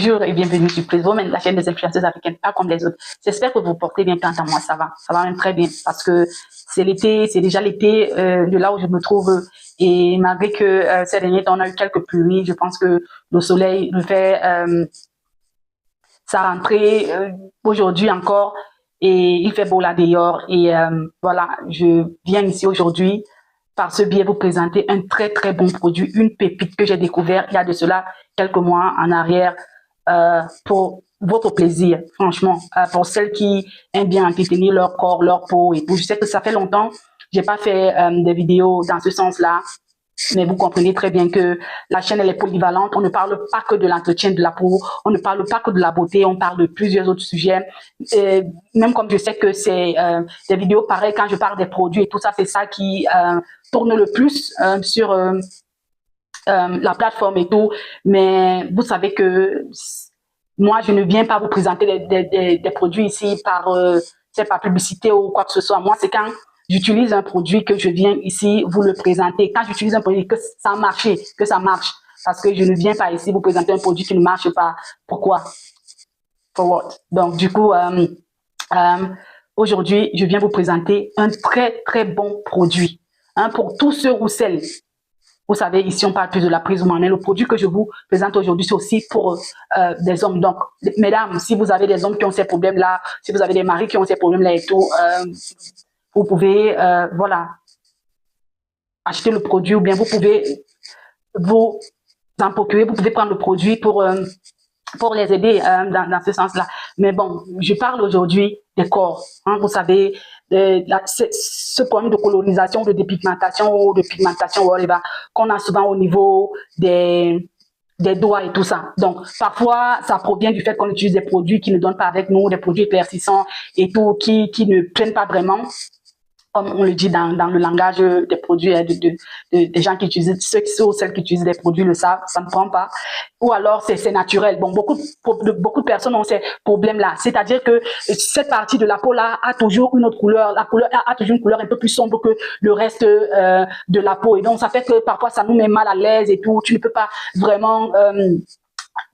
Bonjour et bienvenue sur Praise Women, la chaîne des influenceuses africaines, pas comme les autres. J'espère que vous portez bien. Quant à moi, ça va même très bien parce que c'est l'été, c'est déjà l'été de là où je me trouve. Et malgré que ces derniers temps, on a eu quelques pluies, je pense que le soleil nous fait sa rentrée aujourd'hui encore et il fait beau là dehors. Et voilà, je viens ici aujourd'hui par ce biais vous présenter un très très bon produit, une pépite que j'ai découvert il y a de cela quelques mois en arrière pour votre plaisir, franchement, pour celles qui aiment bien entretenir leur corps, leur peau et tout. Je sais que ça fait longtemps, j'ai pas fait des vidéos dans ce sens-là, mais vous comprenez très bien que la chaîne elle est polyvalente. On ne parle pas que de l'entretien de la peau, on ne parle pas que de la beauté, on parle de plusieurs autres sujets. Et même comme je sais que c'est des vidéos pareilles quand je parle des produits et tout ça, c'est ça qui tourne le plus sur la plateforme et tout. Mais vous savez que moi, je ne viens pas vous présenter des produits ici par, c'est pas publicité ou quoi que ce soit. Moi, c'est quand j'utilise un produit que je viens ici vous le présenter. Quand j'utilise un produit que ça a marché, que ça marche. Parce que je ne viens pas ici vous présenter un produit qui ne marche pas. Pourquoi? For what? Donc, du coup, aujourd'hui, je viens vous présenter un très, très bon produit. Hein, pour tous ceux ou celles. Vous savez, ici, on parle plus de la prise en main. Le produit que je vous présente aujourd'hui, c'est aussi pour des hommes. Donc, mesdames, si vous avez des hommes qui ont ces problèmes-là, si vous avez des maris qui ont ces problèmes-là et tout, vous pouvez, voilà, acheter le produit ou bien vous pouvez vous en procurer. Vous pouvez prendre le produit pour les aider dans ce sens-là. Mais bon, je parle aujourd'hui des corps. Hein, vous savez, ce problème de colonisation, de dépigmentation ou de pigmentation, qu'on a souvent au niveau des doigts et tout ça. Donc, parfois, ça provient du fait qu'on utilise des produits qui ne donnent pas avec nous, des produits éclaircissants et tout, qui ne prennent pas vraiment, comme on le dit dans le langage des produits, des gens qui utilisent, ceux ou celles qui utilisent des produits le savent, ça ne prend pas. Ou alors, c'est naturel. Bon, beaucoup de personnes ont ces problèmes-là. C'est-à-dire que cette partie de la peau-là a toujours une autre couleur. La couleur a toujours une couleur un peu plus sombre que le reste de la peau. Et donc, ça fait que parfois, ça nous met mal à l'aise et tout. Tu ne peux pas vraiment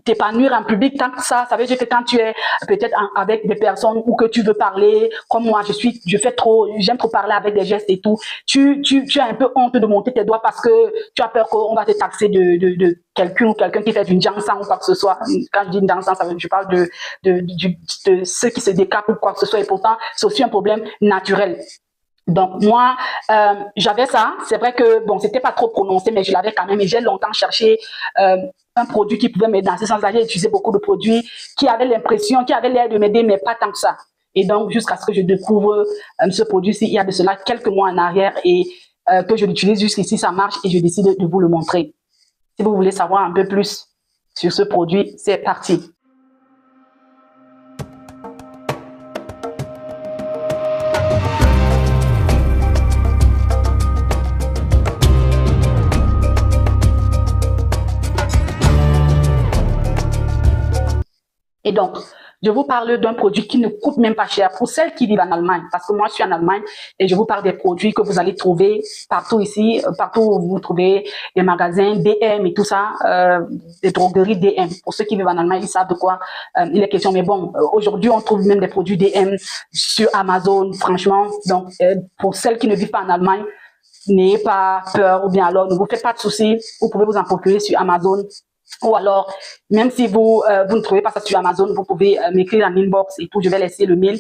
t'épanouir en public tant que ça veut dire que quand tu es peut-être avec des personnes ou que tu veux parler, comme moi, j'aime trop parler avec des gestes et tout, tu as un peu honte de monter tes doigts parce que tu as peur qu'on va te taxer de quelqu'un ou quelqu'un qui fait une dansa ou quoi que ce soit. Quand je dis une dansa, je parle de ceux qui se décapent ou quoi que ce soit et pourtant, c'est aussi un problème naturel. Donc moi, j'avais ça. C'est vrai que bon, c'était pas trop prononcé, mais je l'avais quand même. Et j'ai longtemps cherché un produit qui pouvait m'aider dans ce sens-là. J'ai utilisé beaucoup de produits qui avaient l'impression, qui avaient l'air de m'aider, mais pas tant que ça. Et donc jusqu'à ce que je découvre ce produit-ci, il y a de cela quelques mois en arrière et que je l'utilise jusqu'ici, ça marche et je décide de vous le montrer. Si vous voulez savoir un peu plus sur ce produit, c'est parti. Et donc, je vous parle d'un produit qui ne coûte même pas cher pour celles qui vivent en Allemagne. Parce que moi, je suis en Allemagne et je vous parle des produits que vous allez trouver partout ici, partout où vous trouvez des magasins DM et tout ça, des drogueries DM. Pour ceux qui vivent en Allemagne, ils savent de quoi il est question. Mais bon, aujourd'hui, on trouve même des produits DM sur Amazon, franchement. Donc, pour celles qui ne vivent pas en Allemagne, n'ayez pas peur ou bien alors ne vous faites pas de soucis. Vous pouvez vous en procurer sur Amazon. Ou alors, même si vous ne trouvez pas ça sur Amazon, vous pouvez m'écrire en inbox et tout. Je vais laisser le mail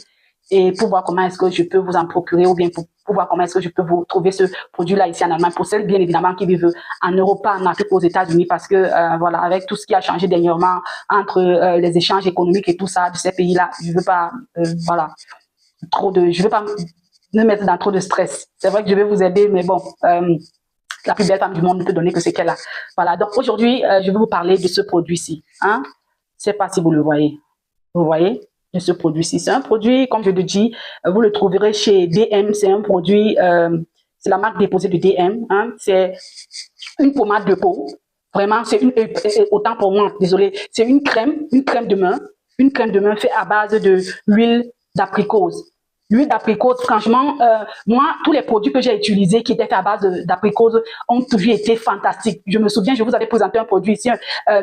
et pour voir comment est-ce que je peux vous en procurer ou bien pour voir comment est-ce que je peux vous trouver ce produit-là ici en Allemagne. Pour celles, bien évidemment, qui vivent en Europe, pas en Afrique, aux États-Unis, parce que, voilà, avec tout ce qui a changé dernièrement entre les échanges économiques et tout ça de ces pays-là, je veux pas, voilà, je veux pas me mettre dans trop de stress. C'est vrai que je vais vous aider, mais bon, la plus belle femme du monde ne peut donner que ce qu'elle a. Voilà, donc aujourd'hui, je vais vous parler de ce produit-ci. Hein? Je ne sais pas si vous le voyez. Vous voyez de ce produit-ci. C'est un produit, comme je le dis, vous le trouverez chez DM. C'est un produit, c'est la marque déposée de DM. Hein? C'est une pommade de peau. Vraiment, c'est autant pour moi, désolé, c'est une crème de main. Une crème de main faite à base de l'huile d'apricose. L'huile d'apricot, franchement, moi, tous les produits que j'ai utilisés qui étaient faits à base d'apricot ont toujours été fantastiques. Je me souviens, je vous avais présenté un produit ici,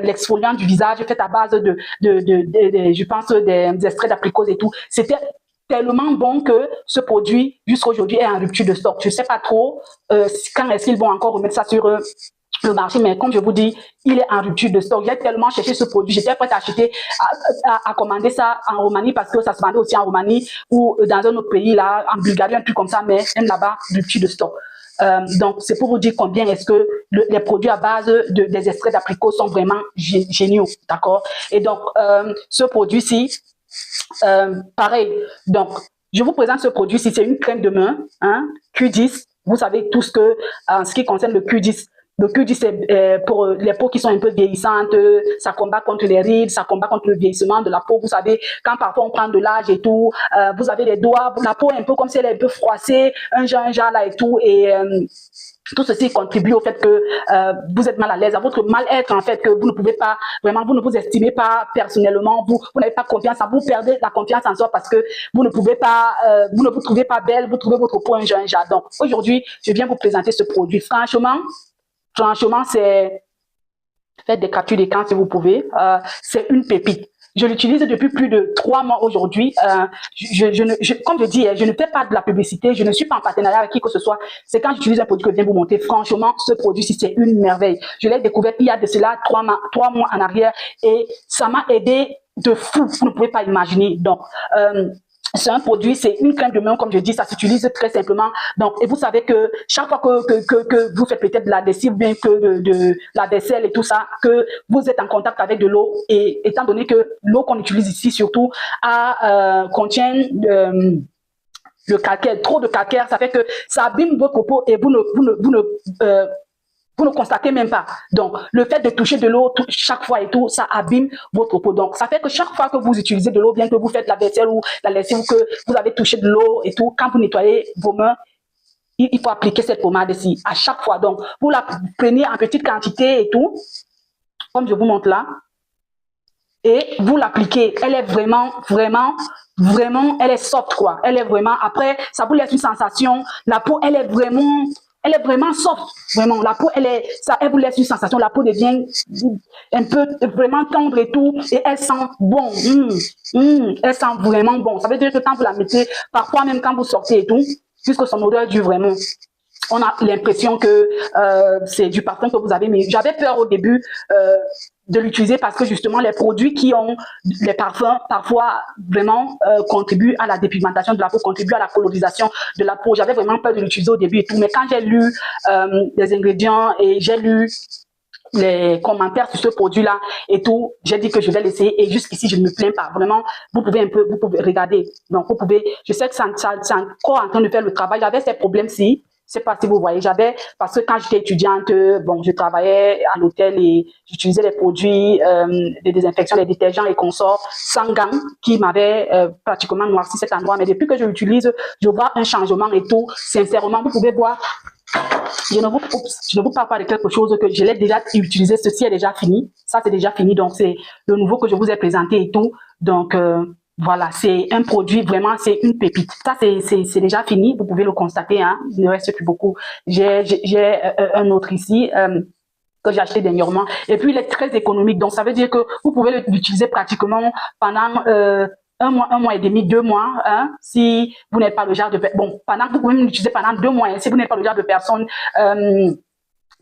l'exfoliant du visage fait à base je pense, des extraits d'apricot et tout. C'était tellement bon que ce produit, jusqu'à aujourd'hui, est en rupture de stock. Je ne sais pas trop quand est-ce qu'ils vont encore remettre ça sur le marché, mais comme je vous dis, il est en rupture de stock. J'ai tellement cherché ce produit, j'étais prête à acheter, à commander ça en Roumanie parce que ça se vendait aussi en Roumanie ou dans un autre pays, là, en Bulgarie, un truc comme ça, mais même là-bas, rupture de stock. Donc, c'est pour vous dire combien est-ce que les produits à base des extraits d'apricots sont vraiment géniaux, d'accord? Et donc, ce produit-ci, pareil. Donc, je vous présente ce produit-ci, c'est une crème de main, hein, Q10. Vous savez tout ce que, en ce qui concerne le Q10. Le Q10, c'est pour les peaux qui sont un peu vieillissantes, ça combat contre les rides, ça combat contre le vieillissement de la peau. Vous savez, quand parfois on prend de l'âge et tout, vous avez les doigts, la peau est un peu comme si elle est un peu froissée, un genre là et tout, et tout ceci contribue au fait que vous êtes mal à l'aise, à votre mal-être en fait, que vous ne pouvez pas, vraiment, vous ne vous estimez pas personnellement, vous n'avez pas confiance en vous, perdez la confiance en soi parce que vous ne pouvez pas, vous ne vous trouvez pas belle, vous trouvez votre peau un genre. Donc aujourd'hui, je viens vous présenter ce produit. Franchement, c'est, faites des captures d'écran si vous pouvez. C'est une pépite. Je l'utilise depuis plus de 3 mois aujourd'hui. Comme je dis, je ne fais pas de la publicité, je ne suis pas en partenariat avec qui que ce soit. C'est quand j'utilise un produit que je viens vous montrer. Franchement, ce produit-ci, c'est une merveille. Je l'ai découvert il y a de cela 3 mois en arrière et ça m'a aidé de fou. Vous ne pouvez pas imaginer. Donc, c'est un produit, c'est une crème de main, comme je dis, ça s'utilise très simplement. Donc, et vous savez que chaque fois que vous faites peut-être de la lessive, bien que de la vaisselle et tout ça, que vous êtes en contact avec de l'eau, et étant donné que l'eau qu'on utilise ici surtout contient le calcaire, trop de calcaire, ça fait que ça abîme votre peau et vous ne constatez même pas. Donc, le fait de toucher de l'eau chaque fois et tout, ça abîme votre peau. Donc, ça fait que chaque fois que vous utilisez de l'eau, bien que vous faites la vaisselle ou la lessive ou que vous avez touché de l'eau et tout, quand vous nettoyez vos mains, il faut appliquer cette pommade ici à chaque fois. Donc, vous la prenez en petite quantité et tout, comme je vous montre là, et vous l'appliquez. Elle est vraiment, elle est soft, quoi. Elle est vraiment, après, ça vous laisse une sensation. La peau, elle est vraiment soft, vraiment. La peau, elle vous laisse une sensation. La peau devient un peu vraiment tendre et tout, et elle sent bon. Elle sent vraiment bon. Ça veut dire que quand vous la mettez, parfois même quand vous sortez et tout, puisque son odeur dure vraiment, on a l'impression que c'est du parfum que vous avez, mais j'avais peur au début de l'utiliser parce que justement les produits qui ont les parfums parfois vraiment contribuent à la dépigmentation de la peau, contribuent à la colorisation de la peau. J'avais vraiment peur de l'utiliser au début et tout, mais quand j'ai lu les ingrédients et j'ai lu les commentaires sur ce produit-là et tout, j'ai dit que je vais l'essayer et jusqu'ici, je ne me plains pas. Vraiment, vous pouvez regarder. Donc, vous pouvez, je sais que c'est encore en train de faire le travail. J'avais ces problèmes-ci. Je sais pas si vous voyez, parce que quand j'étais étudiante, bon, je travaillais à l'hôtel et j'utilisais les produits de désinfection, les détergents et consorts sans gants qui m'avaient pratiquement noirci cet endroit. Mais depuis que je l'utilise, je vois un changement et tout. Sincèrement, vous pouvez voir, je ne vous parle pas de quelque chose que je l'ai déjà utilisé. Ceci est déjà fini. Ça, c'est déjà fini. Donc, c'est le nouveau que je vous ai présenté et tout. Donc, voilà, c'est un produit vraiment, c'est une pépite. Ça, c'est déjà fini. Vous pouvez le constater. Hein. Il ne reste plus beaucoup. J'ai un autre ici. Que j'ai acheté dernièrement. Et puis, il est très économique. Donc, ça veut dire que vous pouvez l'utiliser pratiquement pendant un mois et demi, 2 mois, hein, si vous n'êtes pas le genre de bon, vous pouvez l'utiliser pendant 2 mois, hein, si vous n'êtes pas le genre de personne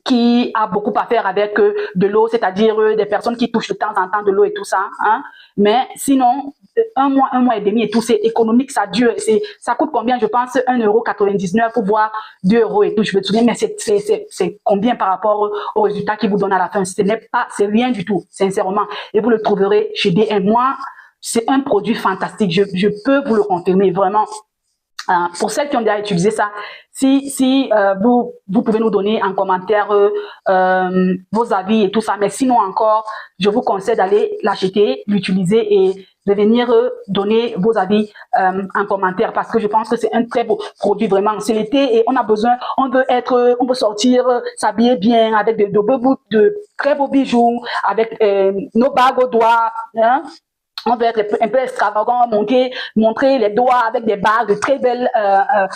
qui a beaucoup à faire avec de l'eau, c'est-à-dire des personnes qui touchent de temps en temps de l'eau et tout ça, hein. Mais sinon, un mois et demi et tout, c'est économique, ça dure. Ça coûte combien? Je pense 1,99 € voire 2 € et tout. Je me souviens, mais c'est combien par rapport au résultat qu'il vous donne à la fin? C'est rien du tout, sincèrement. Et vous le trouverez chez DM. Moi, c'est un produit fantastique. Je peux vous le confirmer, vraiment. Pour celles qui ont déjà utilisé ça, si vous pouvez nous donner en commentaire vos avis et tout ça, mais sinon encore, je vous conseille d'aller l'acheter, l'utiliser et de venir donner vos avis en commentaire parce que je pense que c'est un très beau produit vraiment. C'est l'été et on a besoin, on veut sortir, s'habiller bien avec de très beaux bijoux, avec nos bagues aux doigts, hein. on veut être un peu extravagant, montrer les doigts avec des bagues, de très belles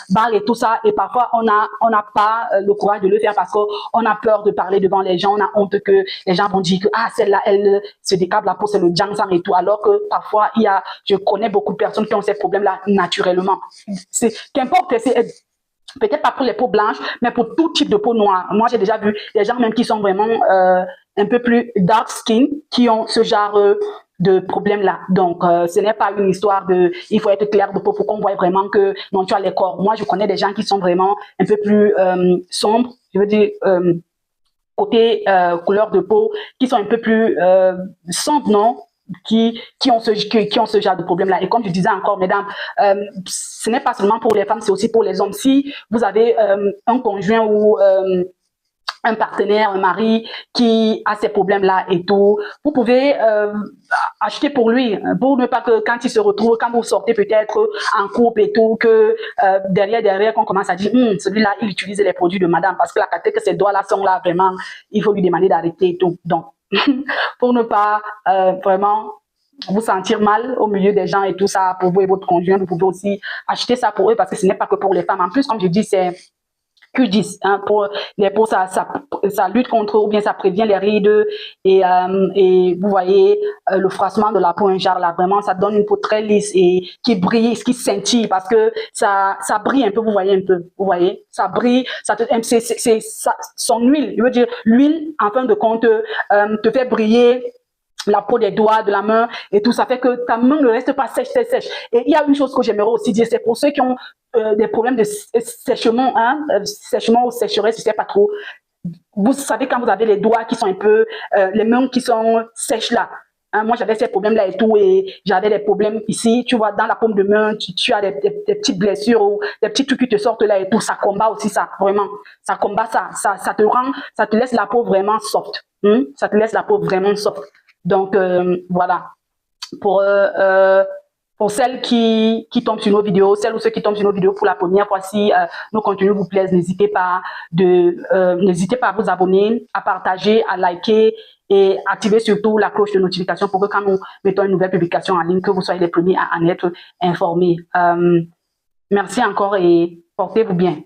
bagues et tout ça. Et parfois, on n'a pas le courage de le faire parce qu'on a peur de parler devant les gens. On a honte que les gens vont dire que ah, celle-là, elle se décape la peau, c'est le Jiangshan et tout. Alors que parfois, je connais beaucoup de personnes qui ont ces problèmes-là naturellement. Qu'importe, c'est peut-être pas pour les peaux blanches, mais pour tout type de peau noire. Moi, j'ai déjà vu des gens même qui sont vraiment un peu plus dark skin, qui ont ce genre de problème-là. Donc, ce n'est pas une histoire de il faut être clair de peau pour qu'on voit vraiment que non, tu as les corps. Moi, je connais des gens qui sont vraiment un peu plus sombres, je veux dire côté couleur de peau, qui sont un peu plus sombres, non? Qui ont ce genre de problème-là. Et comme je disais encore, mesdames, ce n'est pas seulement pour les femmes, c'est aussi pour les hommes. Si vous avez un conjoint ou un partenaire, un mari qui a ces problèmes-là et tout, vous pouvez acheter pour lui, pour ne pas que quand il se retrouve, quand vous sortez peut-être en couple et tout, que derrière, qu'on commence à dire, celui-là, il utilise les produits de madame, parce que la qualité que ces doigts-là sont là, vraiment, il faut lui demander d'arrêter et tout. Donc, pour ne pas vraiment vous sentir mal au milieu des gens et tout ça, pour vous et votre conjoint, vous pouvez aussi acheter ça pour eux, parce que ce n'est pas que pour les femmes. En plus, comme je dis, c'est Q10, hein, pour les peaux, ça lutte contre ou bien ça prévient les rides et vous voyez le froissement de la peau, un genre là, vraiment ça donne une peau très lisse et qui brille, qui scintille parce que ça brille un peu, vous voyez un peu, vous voyez, ça brille, c'est son huile, je veux dire l'huile en fin de compte te fait briller la peau des doigts, de la main et tout, ça fait que ta main ne reste pas sèche. Et il y a une chose que j'aimerais aussi dire, c'est pour ceux qui ont des problèmes de sèchement, hein, sèchement ou sécheresse, je sais pas trop. Vous savez quand vous avez les doigts qui sont un peu, les mains qui sont sèches là. Hein, moi, j'avais ces problèmes-là et tout, et j'avais des problèmes ici. Tu vois, dans la paume de main, tu as des petites blessures ou des petits trucs qui te sortent là et tout. Ça combat aussi ça, vraiment. Ça combat ça. Ça te rend, ça te laisse la peau vraiment soft. Ça te laisse la peau vraiment soft. Donc, voilà. Pour celles qui tombent sur nos vidéos, celles ou ceux qui tombent sur nos vidéos pour la première fois, si nos contenus vous plaisent, n'hésitez pas à vous abonner, à partager, à liker et activer surtout la cloche de notification pour que quand nous mettons une nouvelle publication en ligne, que vous soyez les premiers à en être informés. Merci encore et portez-vous bien.